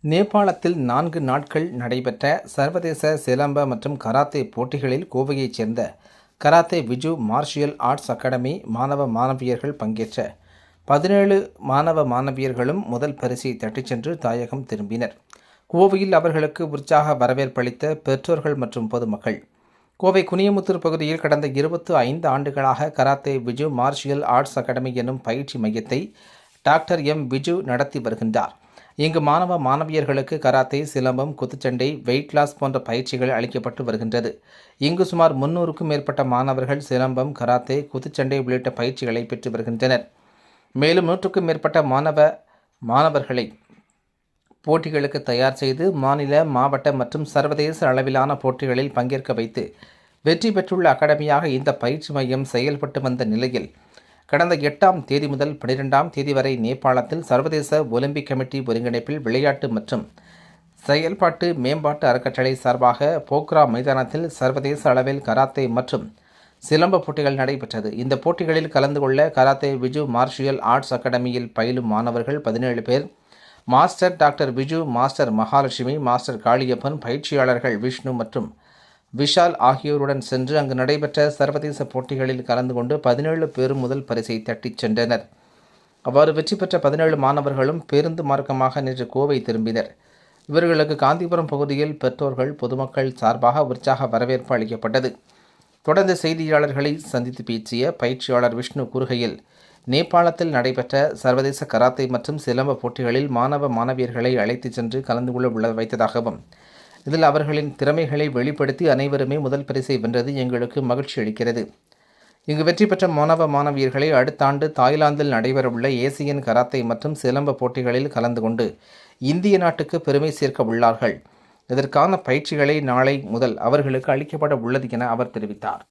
நேபாளத்தில் 4 நாட்கள் நடைபெற்ற சர்வதேச சிலம்ப மற்றும் கராத்தே போட்டிகளில் கோவையைச் சேர்ந்த karate Viju martial arts academy மாணவ மாணவியர்கள் பங்கேற்ற 17 மாணவ மாணவியர்களும் முதல் பரிசை தட்டிச் சென்று தாயகம் திரும்பினர். கோவையில் அவர்களுக்கு உற்சாக வரவேற்பளித்த பெற்றோர்கள் மற்றும் பொதுமக்கள். கோவை குனியமுத்தூர் பகுதியில் கடந்த 25 ஆண்டுகளாக karate Viju martial arts academy எனும் பயிற்சி மையத்தை டாக்டர் எம் விஜு நடத்தி வருகின்றார். இங்கு மாணவ மாணவியர்களுக்கு கராத்தே, சிலம்பம், குத்துச்சண்டை, வெயிட் லாஸ் போன்ற பயிற்சிகள் அளிக்கப்பட்டு வருகின்றது. இங்கு சுமார் 300க்கும் மேற்பட்ட மாணவர்கள் சிலம்பம், கராத்தே, குத்துச்சண்டை உள்ளிட்ட பயிற்சிகளை பெற்று வருகின்றனர். மேலும் 100க்கும் மேற்பட்ட மாணவர்களை போட்டிகளுக்கு தயார் செய்து மாநில, மாவட்ட மற்றும் சர்வதேச அளவிலான போட்டிகளில் பங்கேற்க வைத்து வெற்றி பெற்றுள்ள அகாடமியாக இந்த பயிற்சி மையம் செயல்பட்டு வந்த நிலையில் கடந்த 8ஆம் தேதி முதல் 12ஆம் தேதி வரை நேபாளத்தில் சர்வதேச ஒலிம்பிக் கமிட்டி ஒருங்கிணைப்பில் விளையாட்டு மற்றும் செயல்பாட்டு மேம்பாட்டு அறக்கட்டளை சார்பாக போக்ரா மைதானத்தில் சர்வதேச அளவில் கராத்தே மற்றும் சிலம்ப போட்டிகள் நடைபெற்றது. இந்த போட்டிகளில் கலந்து கொள்ள கராத்தே விஜு மார்ஷியல் ஆர்ட்ஸ் அகாடமியில் பயிலும் மாணவர்கள் 17 பேர், master doctor Viju, master Mahalakshmi, master Kaliyappan, பயிற்சியாளர்கள் விஷ்ணு மற்றும் விஷால் ஆகியோருடன் சென்று அங்கு நடைபெற்ற சர்வதேச போட்டிகளில் கலந்து கொண்டு 17 பேரும் முதல் பரிசை தட்டிச் சென்றனர். அவ்வாறு வெற்றி பெற்ற 17 மாணவர்களும் பேருந்து மார்க்கமாக நேற்று கோவை திரும்பினர். இவர்களுக்கு காந்திபுரம் பகுதியில் பெற்றோர்கள், பொதுமக்கள் சார்பாக உற்சாக வரவேற்பு அளிக்கப்பட்டது. தொடர்ந்து செய்தியாளர்களை சந்தித்து பேசிய பயிற்சியாளர் விஷ்ணு கூறுகையில், நேபாளத்தில் நடைபெற்ற சர்வதேச கராத்தே மற்றும் சிலம்ப போட்டிகளில் மாணவ மாணவியர்களை அழைத்துச் சென்று கலந்து கொள்ள வைத்ததாகவும், இதில் அவர்களின் திறமைகளை வெளிப்படுத்தி அனைவருமே முதல் பரிசை வென்றது எங்களுக்கு மகிழ்ச்சி அளிக்கிறது. இங்கு வெற்றி பெற்ற மாணவ மாணவியர்களை அடுத்த ஆண்டு தாய்லாந்தில் நடைபெறவுள்ள ஏசியன் கராத்தே மற்றும் சிலம்ப போட்டிகளில் கலந்து கொண்டு இந்திய நாட்டுக்கு பெருமை சேர்க்க உள்ளார்கள். இதற்கான பயிற்சிகளை நாளை முதல் அவர்களுக்கு அளிக்கப்பட உள்ளது என அவர் தெரிவித்தார்.